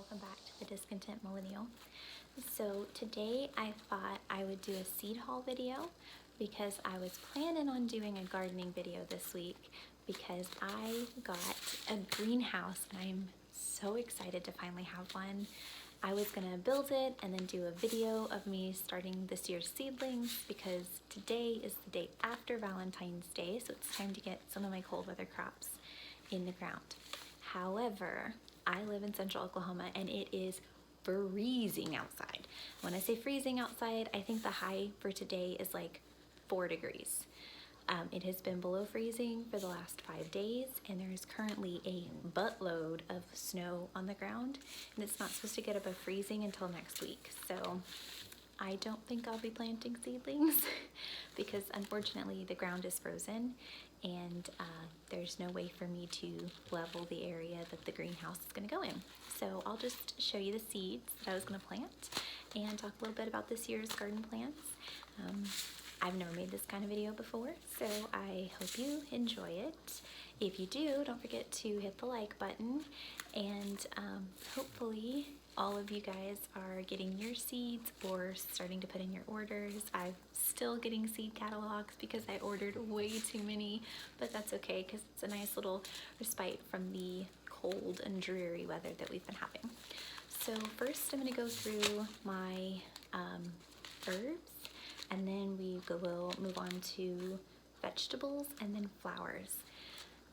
welcome back to the Discontent Millennial. So today I thought I would do a seed haul video because I was planning on doing a gardening video this week because I got a greenhouse and I'm so excited to finally have one. I was gonna build it and then do a video of me starting this year's seedlings because today is the day after Valentine's Day, so it's time to get some of my cold weather crops in the ground. However, I live in central Oklahoma and it is freezing outside. When I say freezing outside, I think the high for today is like 4 degrees. It has been below freezing for the last 5 days and there is currently a buttload of snow on the ground and it's not supposed to get above freezing until next week. So I don't think I'll be planting seedlings because unfortunately the ground is frozen and there's no way for me to level the area that the greenhouse is going to go in. So I'll just show you the seeds that I was going to plant and talk a little bit about this year's garden plants. I've never made this kind of video before, so I hope you enjoy it. If you do, don't forget to hit the like button, and hopefully all of you guys are getting your seeds or starting to put in your orders. I'm still getting seed catalogs because I ordered way too many, but that's okay because it's a nice little respite from the cold and dreary weather that we've been having. So first I'm going to go through my herbs, and then we will move on to vegetables and then flowers.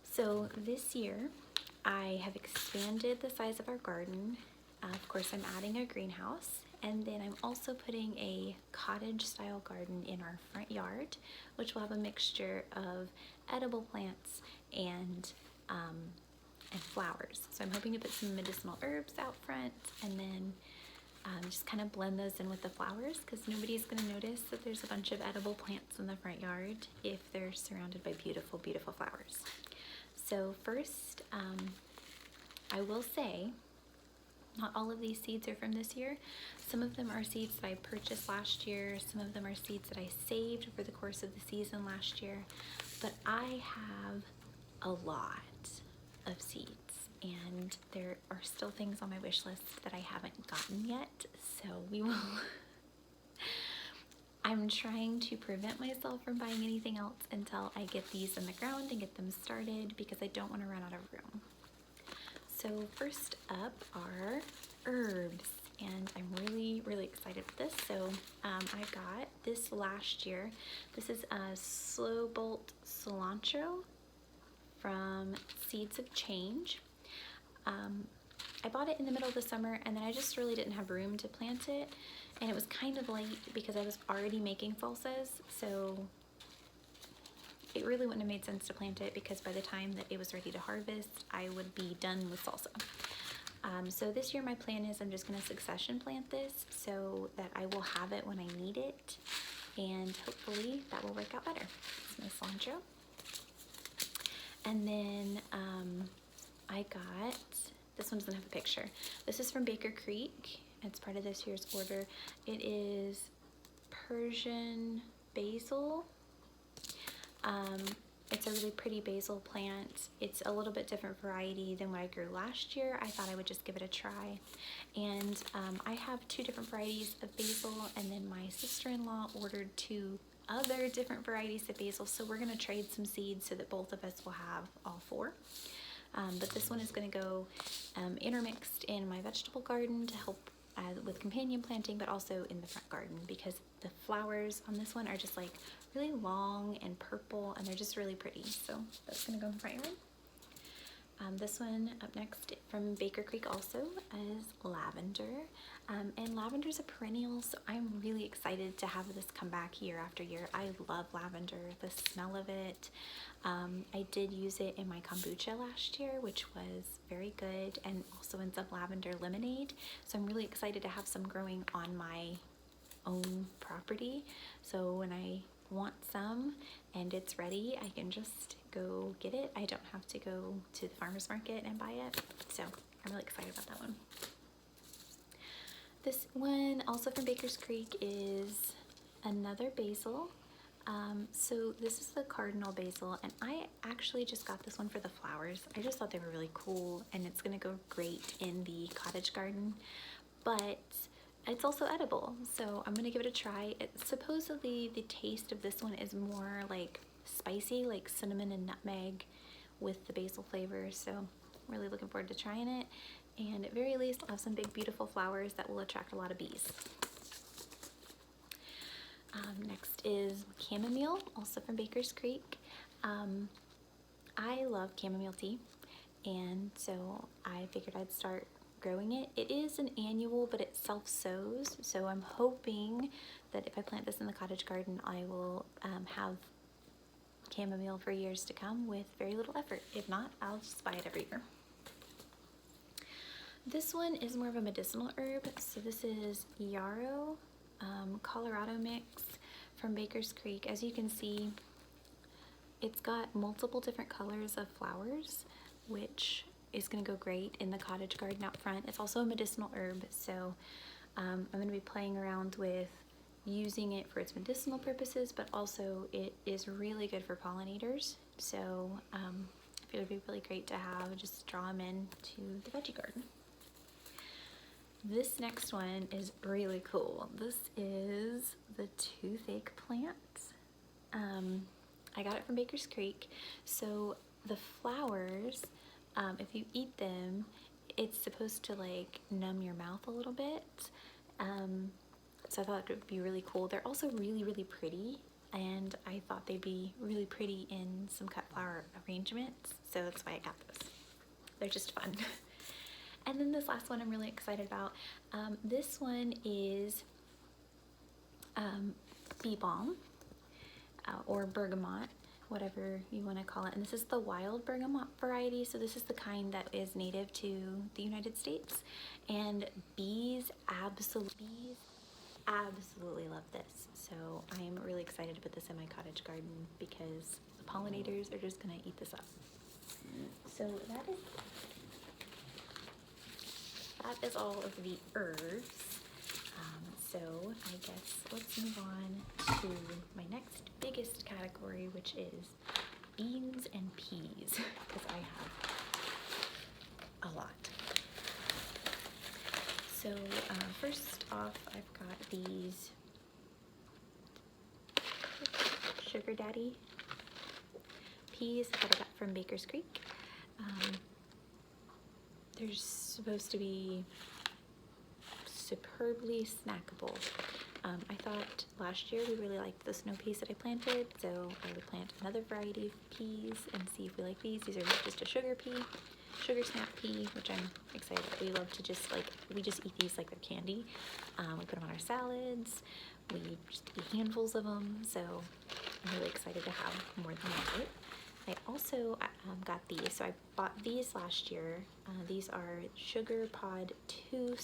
So this year I have expanded the size of our garden. Of course, I'm adding a greenhouse, and then I'm also putting a cottage style garden in our front yard, which will have a mixture of edible plants and flowers. So I'm hoping to put some medicinal herbs out front and then just kind of blend those in with the flowers because nobody's going to notice that there's a bunch of edible plants in the front yard if they're surrounded by beautiful, beautiful flowers. So first, I will say, not all of these seeds are from this year. Some of them are seeds that I purchased last year. Some of them are seeds that I saved over the course of the season last year. But I have a lot of seeds and there are still things on my wish list that I haven't gotten yet. So we will... I'm trying to prevent myself from buying anything else until I get these in the ground and get them started because I don't want to run out of room. So first up are herbs, and I'm really, really excited for this. So I got this last year. This is a slow bolt cilantro from Seeds of Change. I bought it in the middle of the summer and then I just really didn't have room to plant it, and it was kind of late because I was already making salsas, so it really wouldn't have made sense to plant it because by the time that it was ready to harvest, I would be done with salsa. So this year my plan is I'm just going to succession plant this so that I will have it when I need it, and hopefully that will work out better. It's my cilantro. And then I got, this one doesn't have a picture. This is from Baker Creek. It's part of this year's order. It is Persian basil. It's a really pretty basil plant. It's a little bit different variety than what I grew last year. I thought I would just give it a try. And I have 2 different varieties of basil, and then my sister-in-law ordered 2 other different varieties of basil. So we're gonna trade some seeds so that both of us will have all 4. But this one is gonna go intermixed in my vegetable garden to help with companion planting, but also in the front garden because the flowers on this one are just like really long and purple and they're just really pretty. So that's gonna go in the front yard. This one up next from Baker Creek also is lavender. And lavender is a perennial, so I'm really excited to have this come back year after year. I love lavender, the smell of it. I did use it in my kombucha last year, which was very good, and also in some lavender lemonade. So I'm really excited to have some growing on my own property. So when I want some and it's ready, I can just go get it. I don't have to go to the farmer's market and buy it. So I'm really excited about that one. This one, also from Baker's Creek, is another basil. So this is the cardinal basil, and I actually just got this one for the flowers. I just thought they were really cool, and it's gonna go great in the cottage garden, but it's also edible, so I'm gonna give it a try. Supposedly the taste of this one is more like spicy, like cinnamon and nutmeg with the basil flavor, so I'm really looking forward to trying it. And at very least, I'll have some big beautiful flowers that will attract a lot of bees. Next is chamomile, also from Baker's Creek. I love chamomile tea, and so I figured I'd start growing it. It is an annual, but it self-sows, so I'm hoping that if I plant this in the cottage garden, I will have chamomile for years to come with very little effort. If not, I'll just buy it every year. This one is more of a medicinal herb, so this is yarrow, Colorado mix from Baker's Creek. As you can see, it's got multiple different colors of flowers, which is going to go great in the cottage garden out front. It's also a medicinal herb, so I'm going to be playing around with using it for its medicinal purposes, but also it is really good for pollinators, so I feel it would be really great to have, just draw them into the veggie garden. This next one is really cool. This is the toothache plant. I got it from Baker's Creek. So the flowers, if you eat them, it's supposed to like numb your mouth a little bit. So I thought it would be really cool. They're also really, really pretty, and I thought they'd be really pretty in some cut flower arrangements. So that's why I got those. They're just fun. And then this last one I'm really excited about. This one is bee balm or bergamot, whatever you want to call it. And this is the wild bergamot variety. So this is the kind that is native to the United States. And bees absolutely love this. So I am really excited to put this in my cottage garden because the pollinators are just gonna eat this up. So that is all of the herbs. So I guess let's move on to my next biggest category, which is beans and peas, because I have a lot. So first off, I've got these Sugar Daddy peas that I got from Baker's Creek. They're supposed to be superbly snackable. I thought last year we really liked the snow peas that I planted, so I would plant another variety of peas and see if we like these. These are just a sugar snap pea, which I'm excited. We love to just we just eat these like they're candy. We put them on our salads. We just eat handfuls of them, so I'm really excited to have more than that. I also got these, so I bought these last year. These are Sugar Pod 2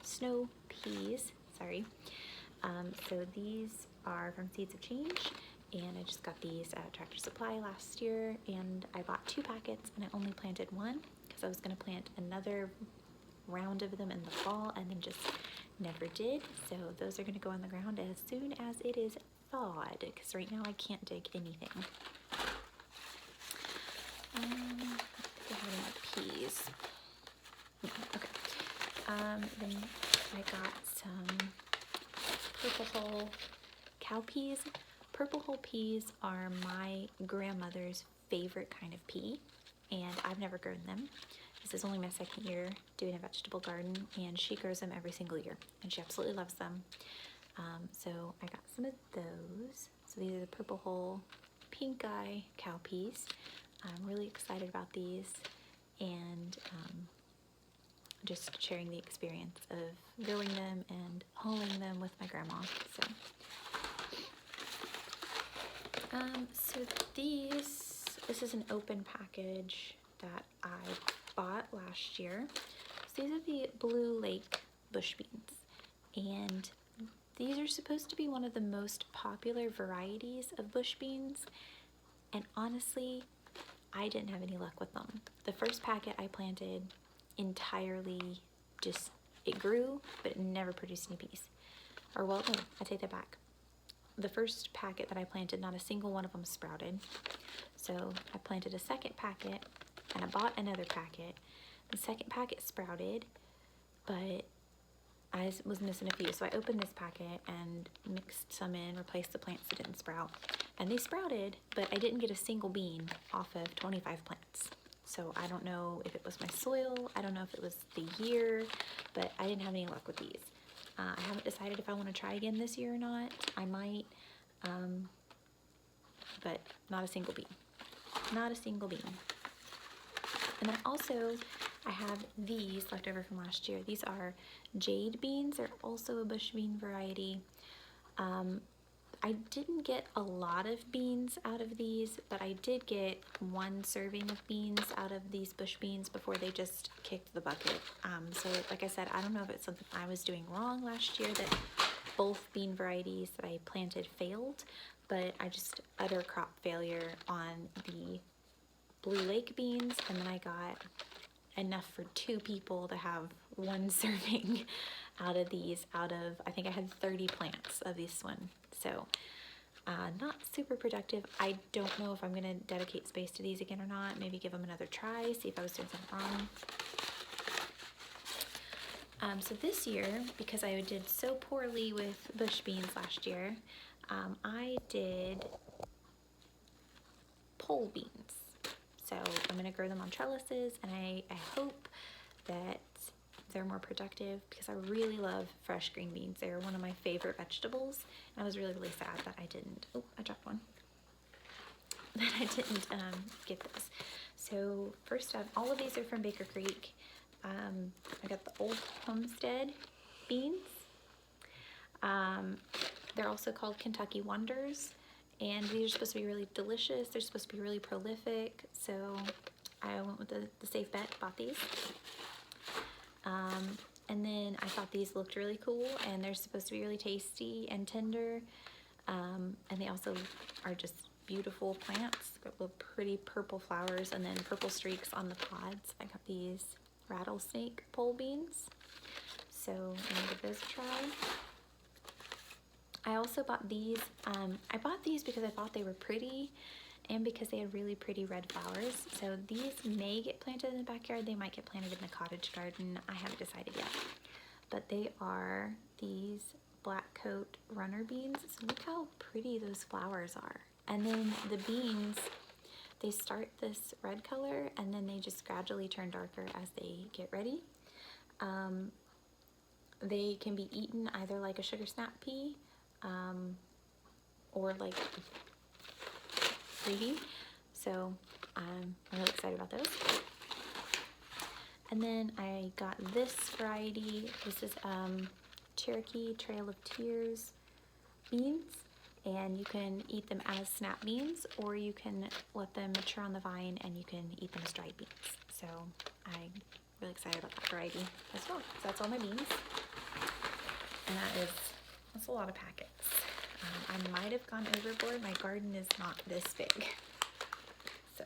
snow peas, sorry. So these are from Seeds of Change, and I just got these at Tractor Supply last year, and I bought 2 packets, and I only planted one, because I was gonna plant another round of them in the fall, and then just never did. So those are gonna go on the ground as soon as it is thawed, because right now I can't dig anything. Peas. Okay. Then I got some purple hull cow peas. Purple hull peas are my grandmother's favorite kind of pea, and I've never grown them. This is only my second year doing a vegetable garden, and she grows them every single year, and she absolutely loves them. So I got some of those. So these are the purple hull pink eye cow peas. I'm really excited about these, and just sharing the experience of growing them and hulling them with my grandma. So this is an open package that I bought last year. So these are the Blue Lake bush beans, and these are supposed to be one of the most popular varieties of bush beans, and honestly, I didn't have any luck with them. The first packet I planted entirely it grew, but it never produced any peas. Or well, no, I take that back. the first packet that I planted, not a single one of them sprouted. So I planted a second packet and I bought another packet. The second packet sprouted, but I was missing a few. So I opened this packet and mixed some in, replaced the plants that didn't sprout. And they sprouted, but I didn't get a single bean off of 25 plants. So I don't know if it was my soil, I don't know if it was the year, but I didn't have any luck with these. I haven't decided if I want to try again this year or not. I might, but not a single bean. Not a single bean. And then also, I have these left over from last year. These are jade beans. They're also a bush bean variety. I didn't get a lot of beans out of these, but I did get one serving of beans out of these bush beans before they just kicked the bucket. So like I said, I don't know if it's something I was doing wrong last year that both bean varieties that I planted failed, but I just utter crop failure on the Blue Lake beans, and then I got enough for 2 people to have one serving out of these, I think I had 30 plants of this one. So not super productive. I don't know if I'm gonna dedicate space to these again or not. Maybe give them another try, see if I was doing something wrong. So this year, because I did so poorly with bush beans last year, I did pole beans. So I'm gonna grow them on trellises, and I hope that they're more productive because I really love fresh green beans. They're one of my favorite vegetables, and I was really, really sad that I didn't, oh, I dropped one, that I didn't get this. So first up, all of these are from Baker Creek. I got the Old Homestead beans. They're also called Kentucky Wonders, and these are supposed to be really delicious. They're supposed to be really prolific, so I went with the safe bet, bought these. And then I thought these looked really cool, and they're supposed to be really tasty and tender, and they also are just beautiful plants. Got little pretty purple flowers and then purple streaks on the pods. I got these rattlesnake pole beans, so I'm gonna give those a try. I also bought these. I bought these because I thought they were pretty and because they had really pretty red flowers. So these may get planted in the backyard. They might get planted in the cottage garden. I haven't decided yet. But they are these black coat runner beans. So look how pretty those flowers are. And then the beans, they start this red color and then they just gradually turn darker as they get ready. They can be eaten either like a sugar snap pea, or like freebie. So I'm really excited about those. And then I got this variety. This is Cherokee Trail of Tears beans, and you can eat them as snap beans, or you can let them mature on the vine and you can eat them as dried beans. So I'm really excited about that variety as well. So that's all my beans, and that's a lot of packets. I might have gone overboard. My garden is not this big. So,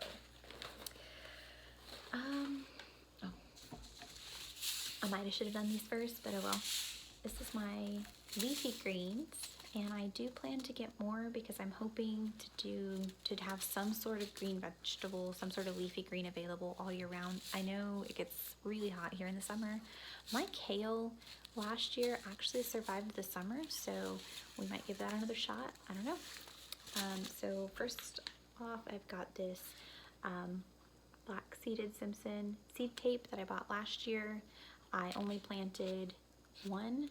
oh. I might have should have done these first, but oh well. This is my leafy greens, and I do plan to get more because I'm hoping to have some sort of green vegetable, some sort of leafy green available all year round. I know it gets really hot here in the summer. My kale last year actually survived the summer, so we might give that another shot. I don't know. So first off, I've got this black seeded Simpson seed tape that I bought last year. I only planted one.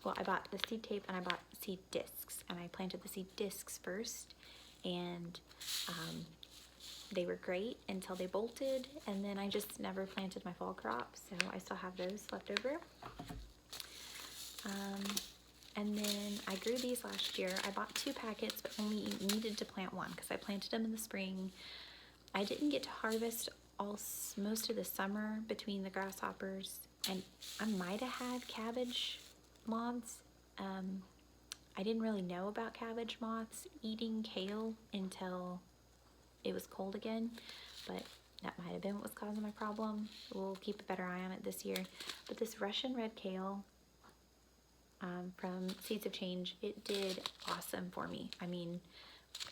Well, I bought the seed tape and I bought seed discs, and I planted the seed discs first, and they were great until they bolted, and then I just never planted my fall crop, so I still have those left over. And then I grew these last year. I bought 2 packets, but only needed to plant 1 because I planted them in the spring. I didn't get to harvest most of the summer between the grasshoppers, and I might have had cabbage moths. I didn't really know about cabbage moths eating kale until it was cold again, but that might have been what was causing my problem. We'll keep a better eye on it this year. But this Russian red kale from Seeds of Change. It did awesome for me. I mean,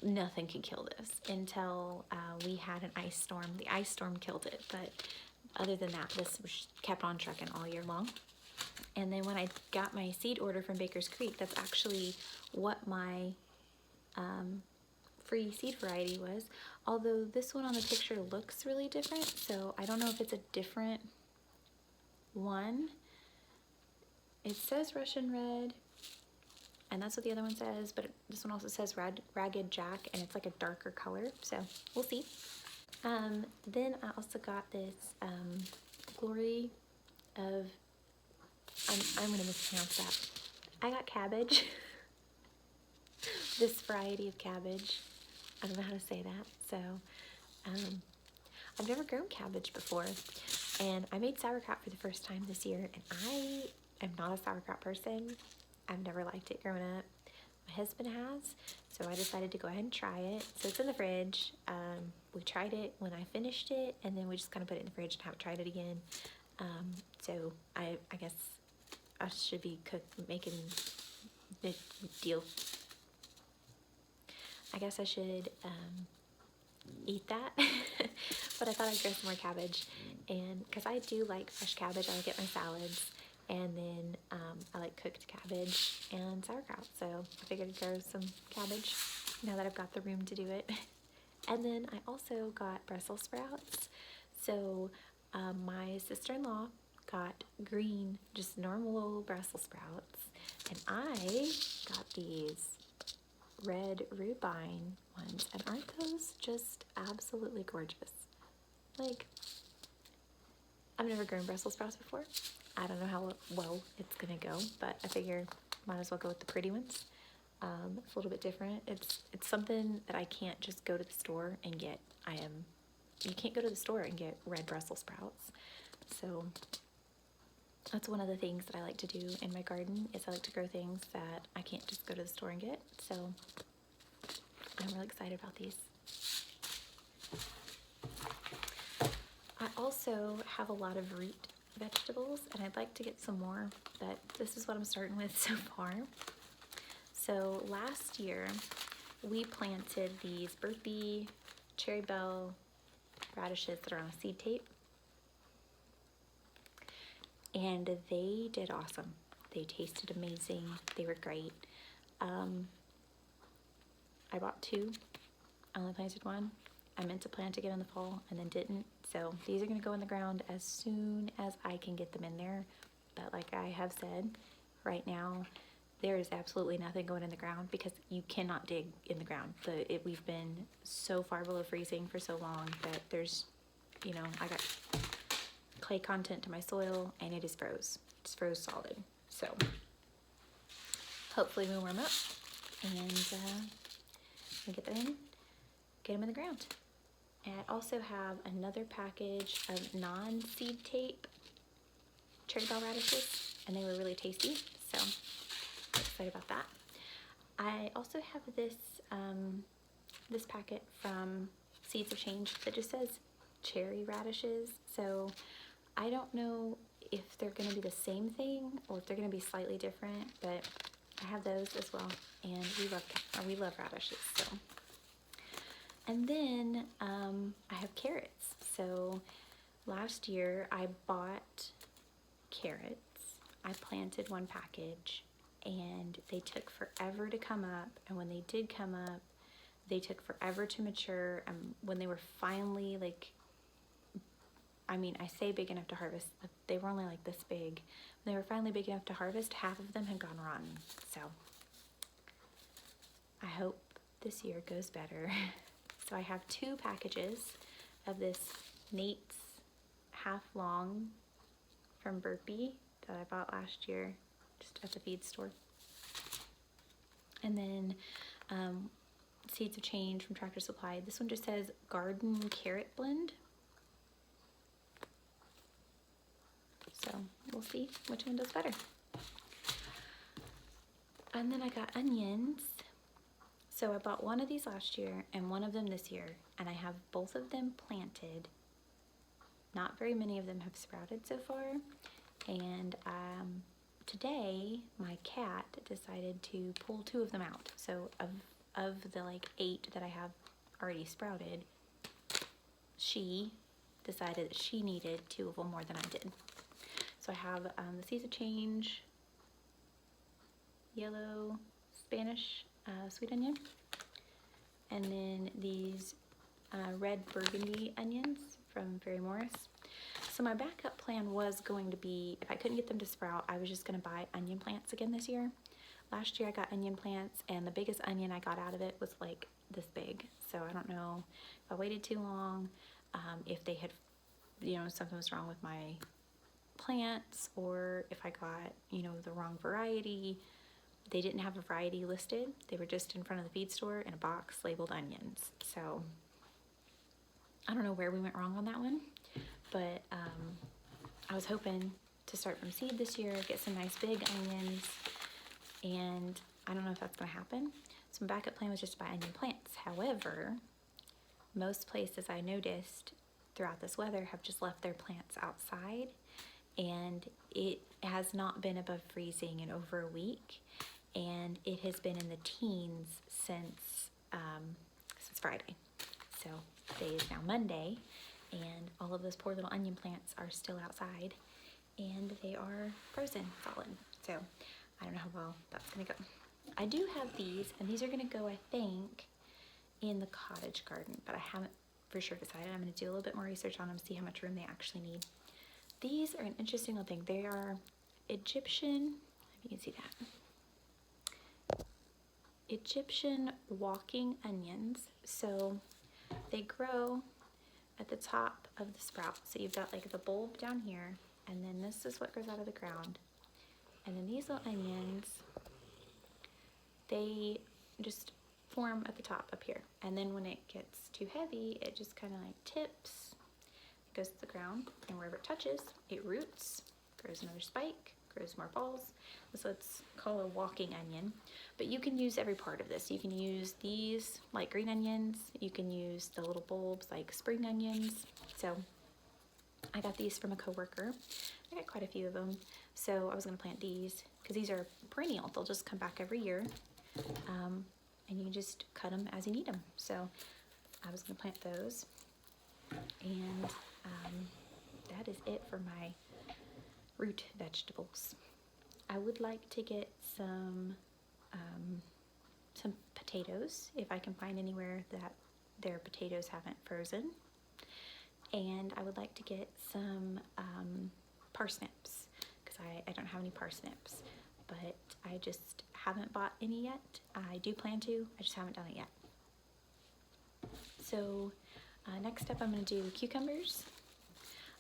nothing could kill this until we had an ice storm. The ice storm killed it, but other than that, this was kept on trucking all year long. And then when I got my seed order from Baker's Creek, that's actually what my free seed variety was. Although this one on the picture looks really different, so I don't know if it's a different one. It says Russian Red, and that's what the other one says, but this one also says Ragged Jack, and it's like a darker color, so we'll see. Then I also got this Glory of, I'm gonna mispronounce that. I got cabbage. This variety of cabbage. I don't know how to say that, so I've never grown cabbage before, and I made sauerkraut for the first time this year, and I am not a sauerkraut person. I've never liked it growing up. My husband has, so I decided to go ahead and try it. So it's in the fridge. We tried it when I finished it, and then we just kind of put it in the fridge and haven't tried it again. So I guess I should be making the deal. I guess I should eat that, but I thought I'd grow some more cabbage, and because I do like fresh cabbage, I like it in my salads, and then I like cooked cabbage and sauerkraut, so I figured I'd grow some cabbage now that I've got the room to do it. And then I also got Brussels sprouts. So my sister-in-law got green, just normal old Brussels sprouts, and I got these red rhubarb ones, and aren't those just absolutely gorgeous? Like, I've never grown Brussels sprouts before. I don't know how well it's gonna go, but I figure might as well go with the pretty ones. It's a little bit different. It's something that I can't just go to the store and get. You can't go to the store and get red Brussels sprouts. So that's one of the things that I like to do in my garden, is I like to grow things that I can't just go to the store and get. So I'm really excited about these. I also have a lot of root vegetables, and I'd like to get some more, but this is what I'm starting with so far. So last year we planted these burpee cherry bell radishes that are on a seed tape, and they did awesome. They tasted amazing. They were great. I bought two. I only planted one. I meant to plant again in the fall and then didn't. So these are going to go in the ground as soon as I can get them in there. But like I have said, right now there is absolutely nothing going in the ground because you cannot dig in the ground. We've been so far below freezing for so long that there's, I got clay content to my soil and it is froze. It's froze solid. So hopefully we'll warm up and get them in, get them in the ground. And I also have another package of non-seed tape cherry bell radishes, and they were really tasty, so I'm excited about that. I also have this this packet from Seeds of Change that just says cherry radishes, so I don't know if they're going to be the same thing or if they're going to be slightly different, but I have those as well, and we love radishes. So, and then I have carrots. So last year I bought carrots. I planted one package, and they took forever to come up. And when they did come up, they took forever to mature. And when they were finally I say big enough to harvest, but they were only like this big. When they were finally big enough to harvest, half of them had gone rotten. So I hope this year goes better. So I have two packages of this Nate's half long from Burpee that I bought last year just at the feed store. And then Seeds of Change from Tractor Supply. This one just says Garden Carrot Blend. So we'll see which one does better. And then I got onions. So I bought one of these last year and one of them this year, and I have both of them planted. Not very many of them have sprouted so far, and today my cat decided to pull 2 of them out. So of the like 8 that I have already sprouted, she decided that she needed 2 of them more than I did. So I have the Caesar change, yellow Spanish sweet onion, and then these red burgundy onions from Very Morris. So my backup plan was going to be, if I couldn't get them to sprout, I was just going to buy onion plants again this year. Last year I got onion plants, and the biggest onion I got out of it was like this big. So I don't know if I waited too long, if they had, you know, something was wrong with my plants, or if I got, you know, the wrong variety. They didn't have a variety listed. They were just in front of the feed store in a box labeled onions. So I don't know where we went wrong on that one, but I was hoping to start from seed this year, get some nice big onions, and I don't know if that's gonna happen. So my backup plan was just to buy onion plants. However, most places I noticed throughout this weather have just left their plants outside, and it has not been above freezing in over a week, and it has been in the teens since Friday. So today is now Monday, and all of those poor little onion plants are still outside, and they are frozen solid. So I don't know how well that's gonna go. I do have these, and these are gonna go, I think, in the cottage garden, but I haven't for sure decided. I'm gonna do a little bit more research on them, see how much room they actually need. These are an interesting little thing. They are Egyptian, if you can see that, Egyptian walking onions. So they grow at the top of the sprout. So you've got like the bulb down here, and then this is what grows out of the ground. And then these little onions, they just form at the top up here. And then when it gets too heavy, it just kind of like tips, it goes to the ground, and wherever it touches, it roots, grows another spike, grows more balls. So it's called a walking onion. But you can use every part of this. You can use these like green onions. You can use the little bulbs like spring onions. So I got these from a coworker. I got quite a few of them. So I was gonna plant these because these are perennial. They'll just come back every year. And you just cut them as you need them. So I was gonna plant those. And that is it for my root vegetables. I would like to get some potatoes, if I can find anywhere that their potatoes haven't frozen. And I would like to get some parsnips, because I don't have any parsnips, but I just haven't bought any yet. I do plan to, I just haven't done it yet. So next up I'm gonna do cucumbers.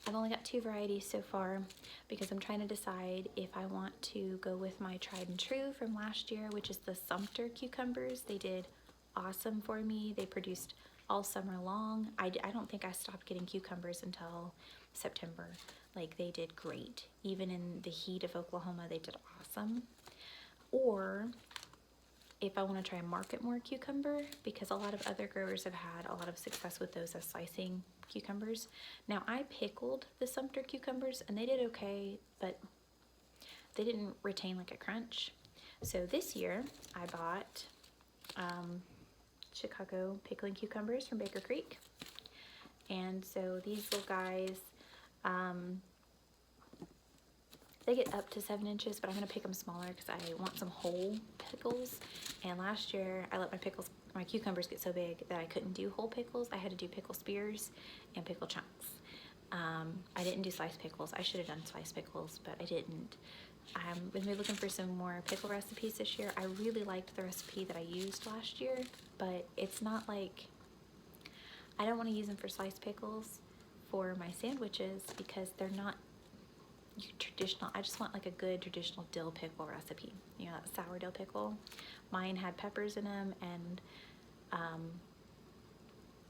I've only got 2 varieties so far because I'm trying to decide if I want to go with my tried and true from last year, which is the Sumter cucumbers. They did awesome for me. They produced all summer long. I don't think I stopped getting cucumbers until September. Like, they did great. Even in the heat of Oklahoma, they did awesome. Or if I want to try market more cucumber, because a lot of other growers have had a lot of success with those as slicing cucumbers. Now, I pickled the Sumter cucumbers and they did okay, but they didn't retain like a crunch. So this year I bought Chicago pickling cucumbers from Baker Creek. And so these little guys, they get up to 7 inches, but I'm gonna pick them smaller because I want some whole pickles. And last year I let my cucumbers get so big that I couldn't do whole pickles. I had to do pickle spears and pickle chunks. I didn't do sliced pickles. I should have done sliced pickles, but I didn't. I'm gonna be looking for some more pickle recipes this year. I really liked the recipe that I used last year, but it's not like, I don't want to use them for sliced pickles for my sandwiches because they're not traditional. I just want like a good traditional dill pickle recipe, you know, that sour dill pickle. Mine had peppers in them, and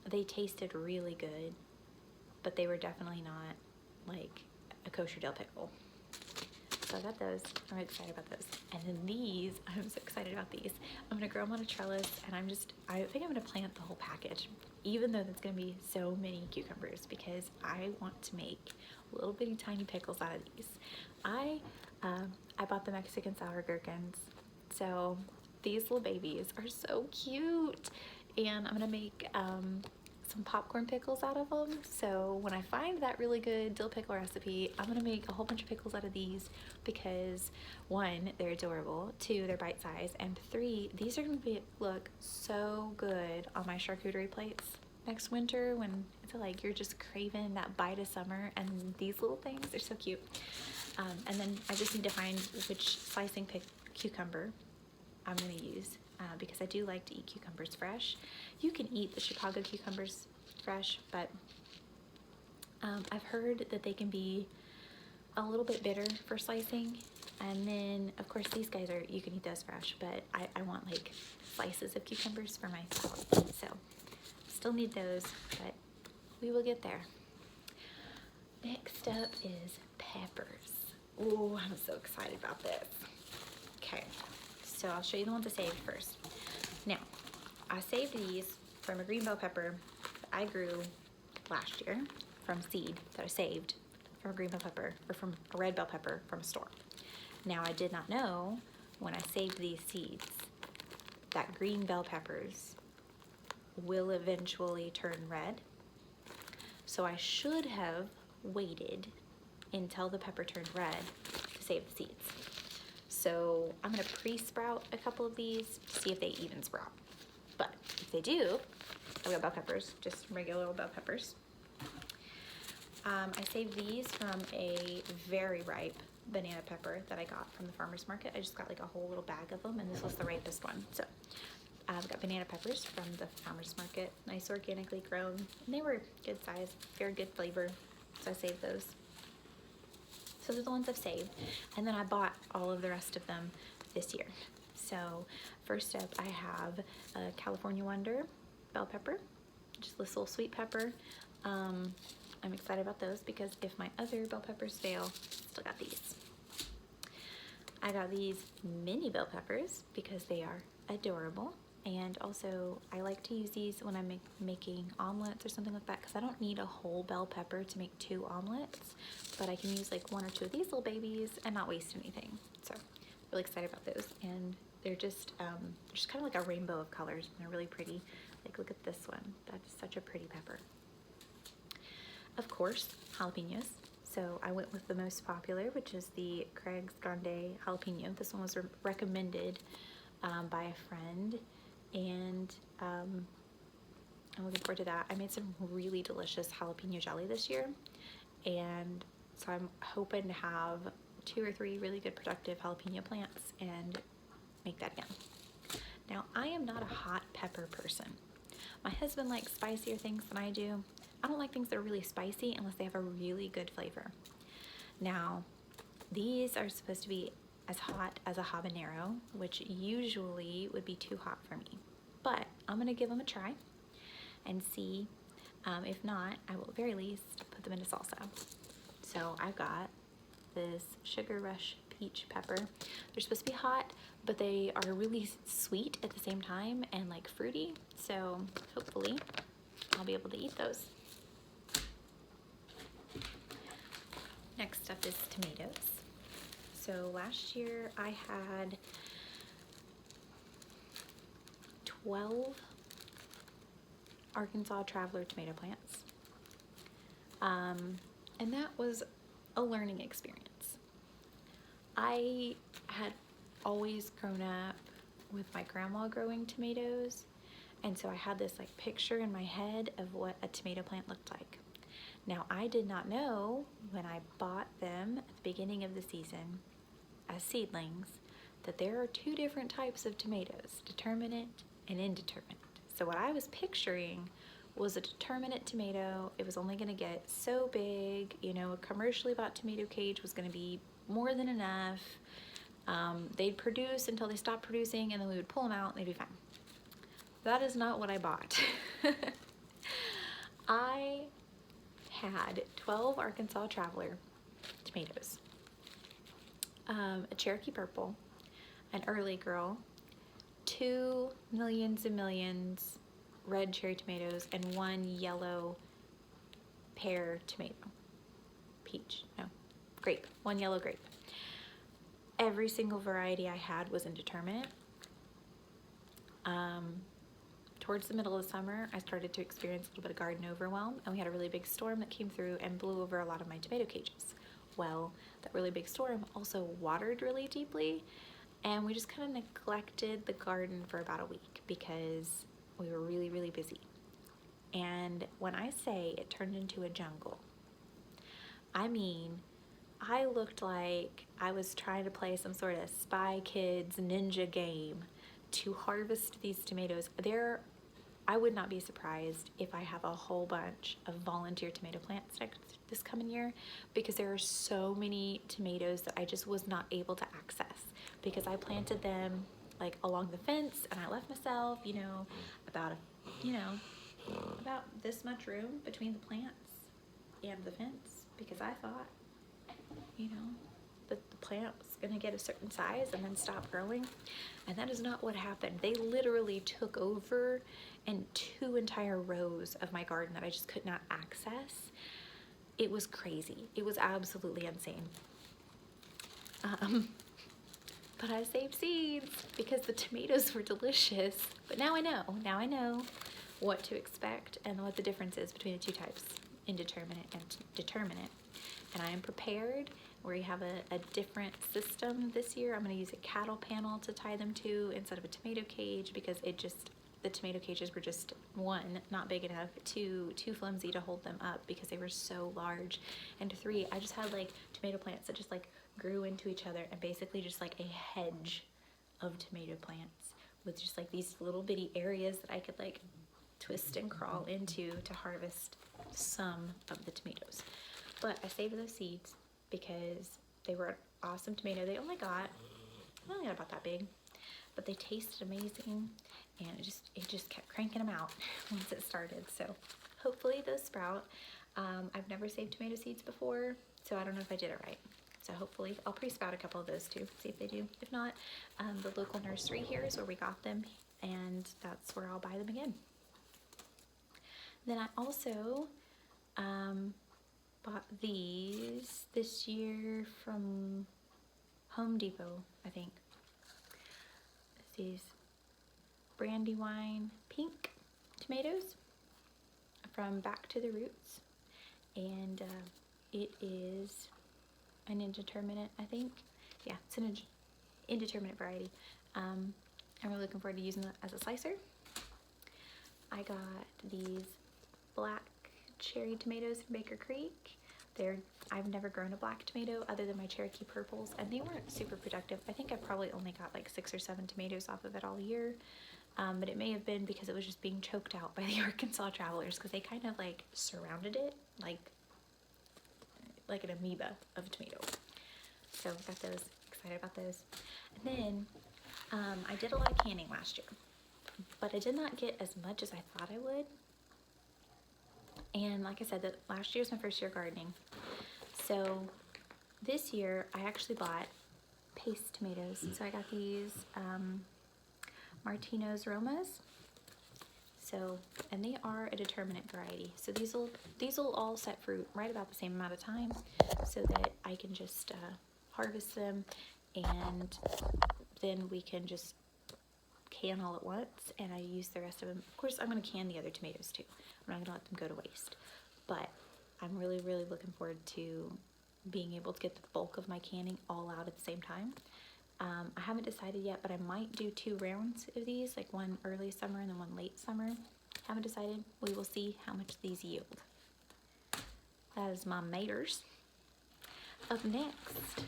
they tasted really good, but they were definitely not like a kosher dill pickle. So I got those. I'm excited about those. And then these, I'm so excited about these. I'm gonna grow them on a trellis, and I think I'm gonna plant the whole package, even though there's gonna be so many cucumbers, because I want to make little bitty tiny pickles out of these. I bought the Mexican sour gherkins. So these little babies are so cute, and I'm gonna make some popcorn pickles out of them. So when I find that really good dill pickle recipe, I'm gonna make a whole bunch of pickles out of these because 1, they're adorable, 2, they're bite size, and 3, these are gonna look so good on my charcuterie plates next winter when it's like you're just craving that bite of summer. And these little things, they're so cute. And then I just need to find which slicing cucumber I'm gonna use. Because I do like to eat cucumbers fresh. You can eat the Chicago cucumbers fresh, but I've heard that they can be a little bit bitter for slicing. And then, of course, these guys you can eat those fresh, but I want like slices of cucumbers for my salad. So, still need those, but we will get there. Next up is peppers. Oh, I'm so excited about this. Okay. So I'll show you the ones I saved first. Now, I saved these from a green bell pepper that I grew last year from seed that I saved from a green bell pepper, or from a red bell pepper from a store. Now, I did not know when I saved these seeds that green bell peppers will eventually turn red. So I should have waited until the pepper turned red to save the seeds. So I'm gonna pre-sprout a couple of these to see if they even sprout. But if they do, I've got bell peppers, just regular old bell peppers. I saved these from a very ripe banana pepper that I got from the farmer's market. I just got like a whole little bag of them, and this was the ripest one. So I've got banana peppers from the farmer's market, nice organically grown, and they were good size, very good flavor, so I saved those. So those are the ones I've saved, and then I bought all of the rest of them this year. So first up, I have a California Wonder bell pepper, just this little sweet pepper. I'm excited about those because if my other bell peppers fail, still got these. I got these mini bell peppers because they are adorable, and also I like to use these when I'm making omelets or something like that, because I don't need a whole bell pepper to make 2 omelets, but I can use like 1 or 2 of these little babies and not waste anything. So really excited about those, and they're just kind of like a rainbow of colors, and they're really pretty. Like, look at this one, that's such a pretty pepper. Of course, jalapenos. So I went with the most popular, which is the Craig's Grande jalapeno. This one was recommended by a friend, and I'm looking forward to that. I made some really delicious jalapeno jelly this year, and so I'm hoping to have 2 or 3 really good productive jalapeno plants and make that again. Now, I am not a hot pepper person. My husband likes spicier things than I do. I don't like things that are really spicy unless they have a really good flavor. Now, these are supposed to be as hot as a habanero, which usually would be too hot for me. But I'm gonna give them a try and see. If not, I will at the very least put them into salsa. So I've got this Sugar Rush peach pepper. They're supposed to be hot, but they are really sweet at the same time and like fruity. So hopefully I'll be able to eat those. Next up is tomatoes. So last year I had 12 Arkansas Traveler tomato plants. And that was a learning experience. I had always grown up with my grandma growing tomatoes, and so I had this like picture in my head of what a tomato plant looked like. Now, I did not know when I bought them at the beginning of the season as seedlings that there are 2 different types of tomatoes, determinate and indeterminate. So what I was picturing was a determinate tomato. It was only gonna get so big, you know, a commercially bought tomato cage was gonna be more than enough. They'd produce until they stopped producing, and then we would pull them out and they'd be fine. That is not what I bought. I had 12 Arkansas Traveler tomatoes. a Cherokee Purple, an Early Girl, 2 millions and millions red cherry tomatoes, and 1 yellow pear tomato. Peach, no, grape, 1 yellow grape. Every single variety I had was indeterminate. Towards the middle of the summer, I started to experience a little bit of garden overwhelm, and we had a really big storm that came through and blew over a lot of my tomato cages. Well, that really big storm also watered really deeply, and we just kind of neglected the garden for about a week because we were really, really busy. And when I say it turned into a jungle, I mean, I looked like I was trying to play some sort of Spy Kids ninja game to harvest these tomatoes. I would not be surprised if I have a whole bunch of volunteer tomato plants this coming year, because there are so many tomatoes that I just was not able to access because I planted them like along the fence, and I left myself, about this much room between the plants and the fence, because I thought, that the plant was gonna get a certain size and then stop growing, and that is not what happened. They literally took over in 2 entire rows of my garden that I just could not access. It was crazy. It was absolutely insane. But I saved seeds because the tomatoes were delicious. But now I know what to expect and what the difference is between the 2 types, indeterminate and determinate. And I am prepared. We have a different system this year. I'm going to use a cattle panel to tie them to instead of a tomato cage, because the tomato cages were just, 1, not big enough, 2, too flimsy to hold them up because they were so large, and 3, I just had like tomato plants that just like grew into each other, and basically just like a hedge of tomato plants with just like these little bitty areas that I could like twist and crawl into to harvest some of the tomatoes. But I saved those seeds because they were an awesome tomato. They only got about that big, but they tasted amazing, and it just kept cranking them out once it started. So hopefully those sprout. I've never saved tomato seeds before, so I don't know if I did it right. So hopefully I'll pre-sprout a couple of those too, see if they do. If not, the local nursery here is where we got them, and that's where I'll buy them again. Then I also bought these this year from Home Depot, I think. These Brandywine pink tomatoes from Back to the Roots, and it is an indeterminate, I think. Yeah, it's an indeterminate variety. I'm really looking forward to using it as a slicer. I got these black cherry tomatoes from Baker Creek. I've never grown a black tomato other than my Cherokee Purples, and they weren't super productive. I think I probably only got like 6 or 7 tomatoes off of it all year, but it may have been because it was just being choked out by the Arkansas travelers, because they kind of like surrounded it like an amoeba of a tomato. So got those, excited about those. And then I did a lot of canning last year, but I did not get as much as I thought I would. And like I said, last year was my first year gardening. So this year I actually bought paste tomatoes. So I got these Martinos Romas. So, and they are a determinate variety. So these will all set fruit right about the same amount of time, so that I can just harvest them, and then we can just can all at once, and I use the rest of them. Of course, I'm going to can the other tomatoes too. I'm not going to let them go to waste. But I'm really, really looking forward to being able to get the bulk of my canning all out at the same time. I haven't decided yet, but I might do 2 rounds of these, like one early summer and then one late summer. Haven't decided. We will see how much these yield. That is my maters. Up next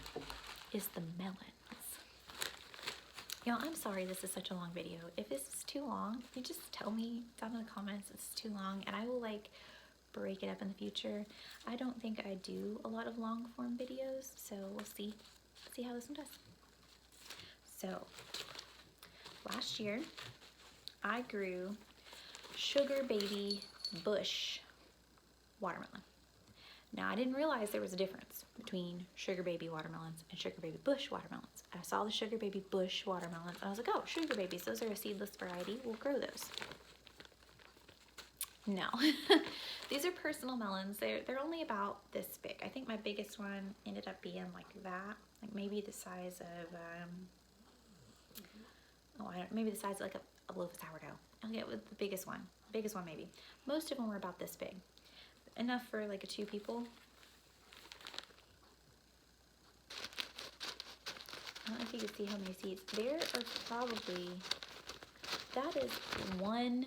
is the melons. Y'all, I'm sorry this is such a long video. If this is too long, you just tell me down in the comments it's too long, and I will like break it up in the future. I don't think I do a lot of long form videos, so we'll see how this one does. So last year I grew Sugar Baby Bush watermelon. Now, I didn't realize there was a difference between sugar baby watermelons and sugar baby bush watermelons. I saw the sugar baby bush watermelons and I was like, oh, sugar babies, those are a seedless variety. We'll grow those. No, these are personal melons. They're only about this big. I think my biggest one ended up being like that, like maybe the size of, maybe the size of like a loaf of sourdough. I'll get with the biggest one maybe. Most of them were about this big. Enough for like 2 people. I don't know if you can see how many seeds. There are probably, that is one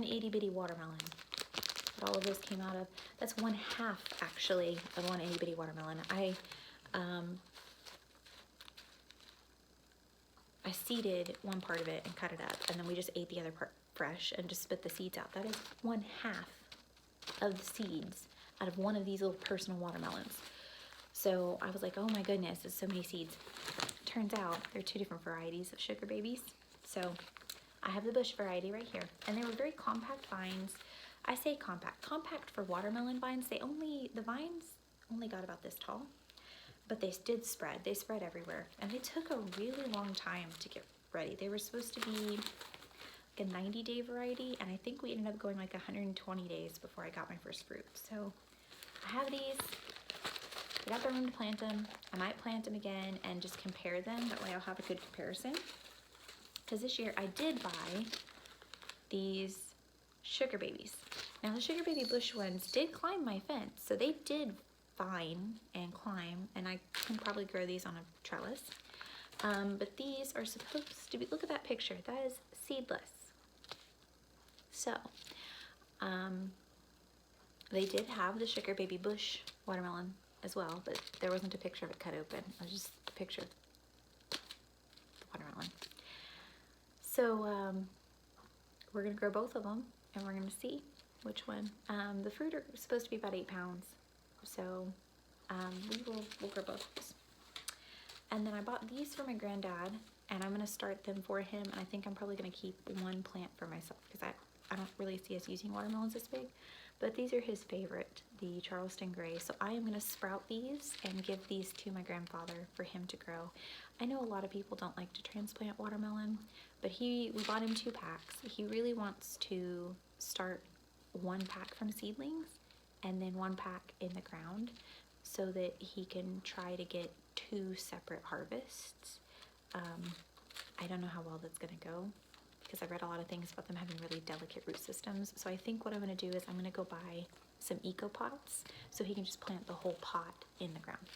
itty bitty watermelon that all of this came out of. That's 1/2 actually of one itty bitty watermelon. I seeded one part of it and cut it up, and then we just ate the other part fresh and just spit the seeds out. That is 1/2 of the seeds out of one of these little personal watermelons. So I was like, oh my goodness, there's so many seeds. Turns out there are 2 different varieties of sugar babies. So I have the bush variety right here, and they were very compact vines. I say compact for watermelon vines. The vines only got about this tall, but they did spread. They spread everywhere, and they took a really long time to get ready. They were supposed to be like a 90-day variety, and I think we ended up going like 120 days before I got my first fruit. So I have these. I got the room to plant them. I might plant them again and just compare them. That way I'll have a good comparison. Because this year I did buy these sugar babies. Now the sugar baby bush ones did climb my fence, so they did fine and climb, and I can probably grow these on a trellis. But these are supposed to be, look at that picture, that is seedless. So, they did have the sugar baby bush watermelon as well, but there wasn't a picture of it cut open. It was just a picture of the watermelon. So, we're gonna grow both of them, and we're gonna see which one. The fruit are supposed to be about 8 pounds, so we'll grow both of those. And then I bought these for my granddad, and I'm gonna start them for him, and I think I'm probably gonna keep 1 plant for myself, because I don't really see us using watermelons this big, but these are his favorite, the Charleston Gray. So I am gonna sprout these and give these to my grandfather for him to grow. I know a lot of people don't like to transplant watermelon, but we bought him 2 packs. He really wants to start 1 pack from seedlings and then 1 pack in the ground so that he can try to get 2 separate harvests. I don't know how well that's gonna go, because I've read a lot of things about them having really delicate root systems. So I think what I'm gonna do is I'm gonna go buy some eco pots so he can just plant the whole pot in the ground.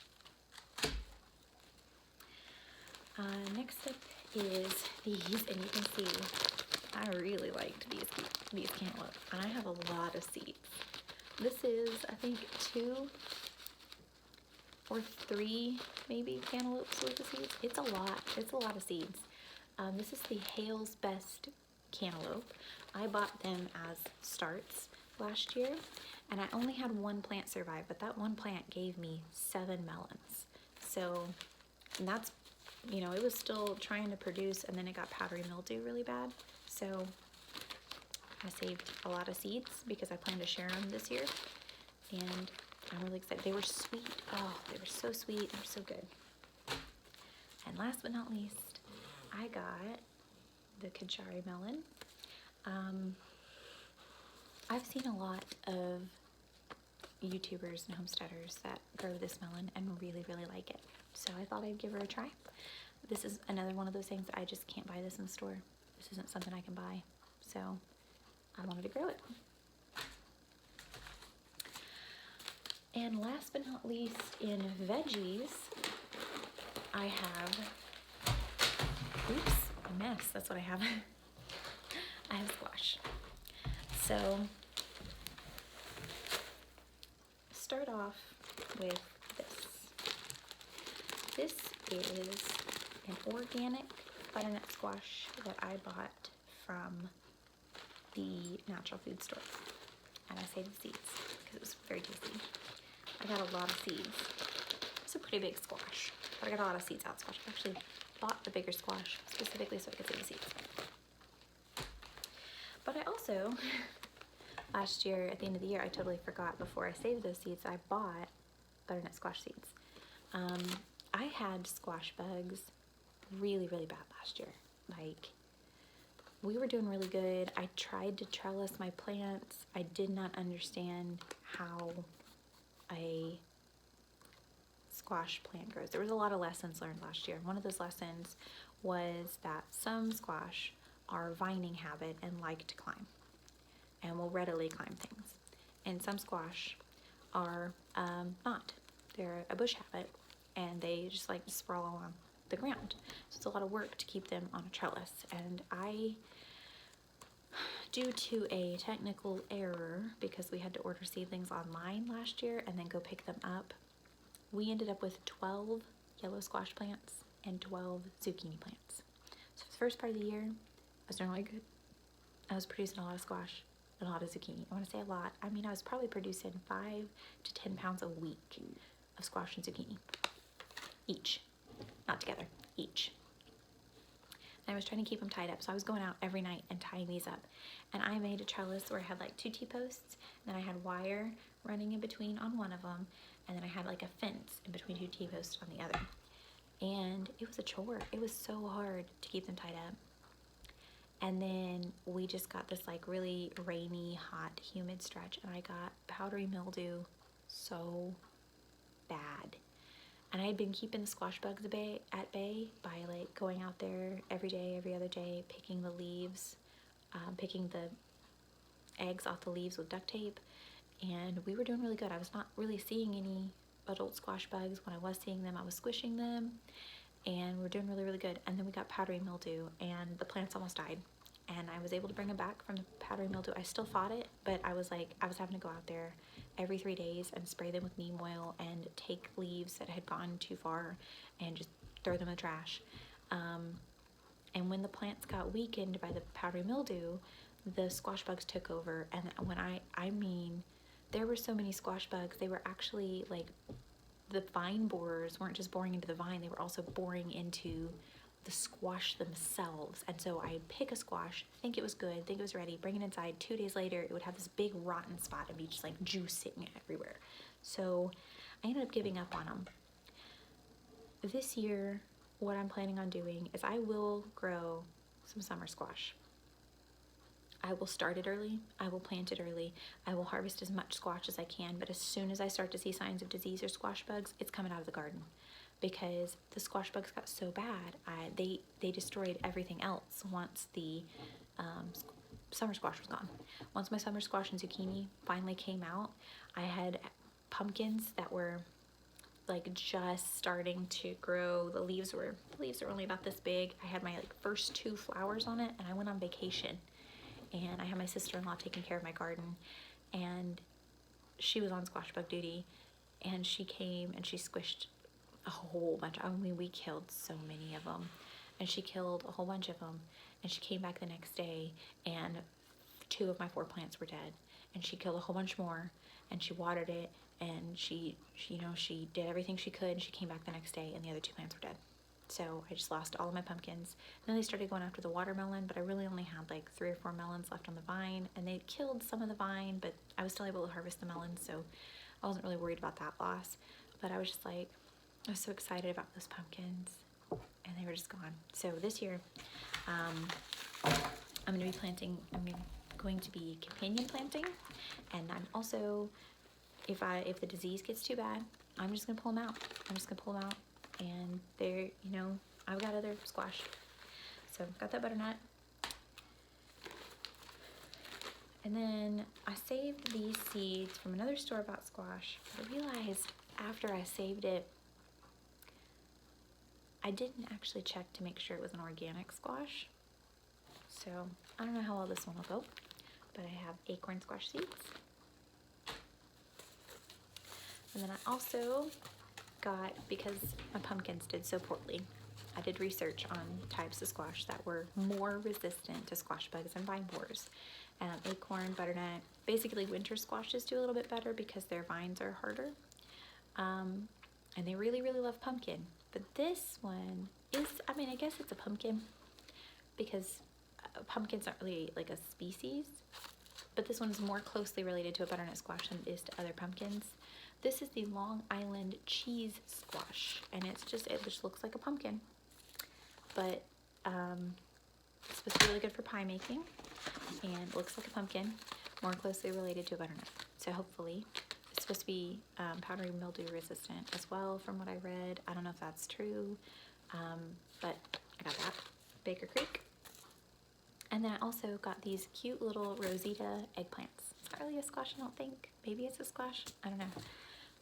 Next up is these, and you can see I really liked these cantaloupe, and I have a lot of seeds. This is, I think, 2 or 3 maybe cantaloupes worth of seeds. It's a lot of seeds. This is the Hale's Best cantaloupe. I bought them as starts last year, and I only had 1 plant survive, but that 1 plant gave me 7 melons. So, and that's, you know, it was still trying to produce, and then it got powdery mildew really bad. So I saved a lot of seeds because I plan to share them this year, and I'm really excited. They were sweet. Oh, they were so sweet. They're so good. And last but not least, I got the Kachari Melon. I've seen a lot of YouTubers and homesteaders that grow this melon and really, really like it. So I thought I'd give her a try. This is another one of those things that I just can't buy this in the store. This isn't something I can buy. So I wanted to grow it. And last but not least, in veggies, I have, oops, a mess, that's what I have. I have squash. So, start off with this. This is an organic butternut squash that I bought from the natural food store. And I saved the seeds because it was very tasty. I got a lot of seeds. It's a pretty big squash, but I got a lot of seeds out of squash. I actually bought the bigger squash specifically so I could save the seeds. But I also last year at the end of the year, I totally forgot before I saved those seeds, I bought butternut squash seeds. I had squash bugs really, really bad last year. Like, we were doing really good. I tried to trellis my plants. I did not understand how a squash plant grows. There was a lot of lessons learned last year. One of those lessons was that some squash are vining habit and like to climb and will readily climb things. And some squash are not. They're a bush habit and they just like to sprawl along the ground. So it's a lot of work to keep them on a trellis. And I, due to a technical error, because we had to order seedlings online last year and then go pick them up, we ended up with 12 yellow squash plants and 12 zucchini plants. So for the first part of the year, I was doing really good. I was producing a lot of squash and a lot of zucchini. I want to say a lot. I mean, I was probably producing 5 to 10 pounds a week of squash and zucchini. Each. Not together. Each. And I was trying to keep them tied up. So I was going out every night and tying these up. And I made a trellis where I had like 2 T-posts. And then I had wire running in between on one of them. And then I had like a fence in between 2 T-posts on the other. And it was a chore. It was so hard to keep them tied up. And then we just got this like really rainy, hot, humid stretch, and I got powdery mildew so bad. And I had been keeping the squash bugs at bay by like going out there every day, every other day, picking the leaves, picking the eggs off the leaves with duct tape. And we were doing really good. I was not really seeing any adult squash bugs. When I was seeing them, I was squishing them. And we're doing really, really good. And then we got powdery mildew and the plants almost died. And I was able to bring them back from the powdery mildew. I still fought it, but I was having to go out there every 3 days and spray them with neem oil and take leaves that had gone too far and just throw them in the trash. And when the plants got weakened by the powdery mildew, the squash bugs took over. And when I mean, there were so many squash bugs, they were actually like, the vine borers weren't just boring into the vine, they were also boring into the squash themselves. And so I pick a squash, think it was good, think it was ready, bring it inside. 2 days later, it would have this big rotten spot and be just like juicing everywhere. So I ended up giving up on them. This year, what I'm planning on doing is I will grow some summer squash. I will start it early, I will plant it early, I will harvest as much squash as I can, but as soon as I start to see signs of disease or squash bugs, it's coming out of the garden. Because the squash bugs got so bad, they destroyed everything else once the summer squash was gone. Once my summer squash and zucchini finally came out, I had pumpkins that were like just starting to grow. The leaves were only about this big. I had my like first 2 flowers on it, and I went on vacation. And I had my sister-in-law taking care of my garden, and she was on squash bug duty, and she came and she squished a whole bunch. I mean, we killed so many of them, and she killed a whole bunch of them, and she came back the next day, and 2 of my 4 plants were dead, and she killed a whole bunch more, and she watered it, and she did everything she could, and she came back the next day, and the other 2 plants were dead. So I just lost all of my pumpkins. And then they started going after the watermelon, but I really only had like 3 or 4 melons left on the vine, and they killed some of the vine, but I was still able to harvest the melons, so I wasn't really worried about that loss. But I was just like, I was so excited about those pumpkins, and they were just gone. So this year, I'm going to be planting, going to be companion planting, and I'm also, if the disease gets too bad, I'm just going to pull them out. And they're, I've got other squash. So got that butternut. And then I saved these seeds from another store-bought squash. I realized after I saved it, I didn't actually check to make sure it was an organic squash. So I don't know how well this one will go, but I have acorn squash seeds. And then I also got, because my pumpkins did so poorly, I did research on types of squash that were more resistant to squash bugs and vine borers. Acorn, butternut, basically winter squashes do a little bit better because their vines are harder. And they really, really love pumpkin. But this one is, I guess it's a pumpkin because pumpkins aren't really like a species, but this one is more closely related to a butternut squash than it is to other pumpkins. This is the Long Island cheese squash, and it just looks like a pumpkin, but it's supposed to be really good for pie making, and looks like a pumpkin, more closely related to a butternut. So hopefully, it's supposed to be powdery mildew resistant as well, from what I read. I don't know if that's true, but I got that. Baker Creek. And then I also got these cute little Rosita eggplants. It's not really a squash, I don't think. Maybe it's a squash, I don't know.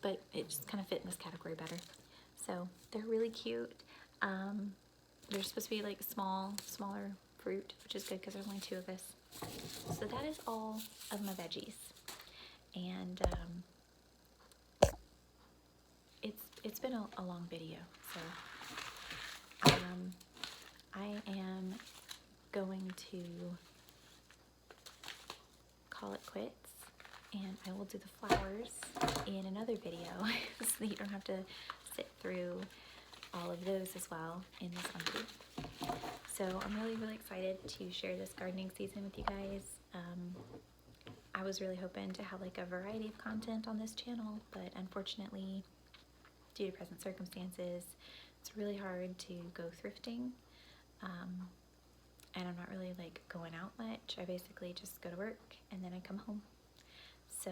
But it just kind of fit in this category better. So they're really cute. They're supposed to be like smaller fruit, which is good because there's only 2 of us. So that is all of my veggies. And it's been a long video, so I am going to call it quits, and I will do the flowers in another video so that you don't have to sit through all of those as well in this one too. So I'm really excited to share this gardening season with you guys. I was really hoping to have like a variety of content on this channel, but unfortunately, due to present circumstances, it's really hard to go thrifting. And I'm not really like going out much. I basically just go to work and then I come home. So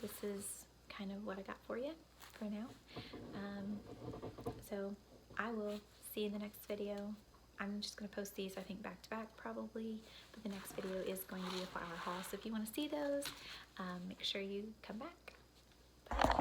this is kind of what I got for you for now. So I will see you in the next video. I'm just going to post these, I think, back to back probably, but the next video is going to be a flower haul. So if you want to see those, make sure you come back. Bye.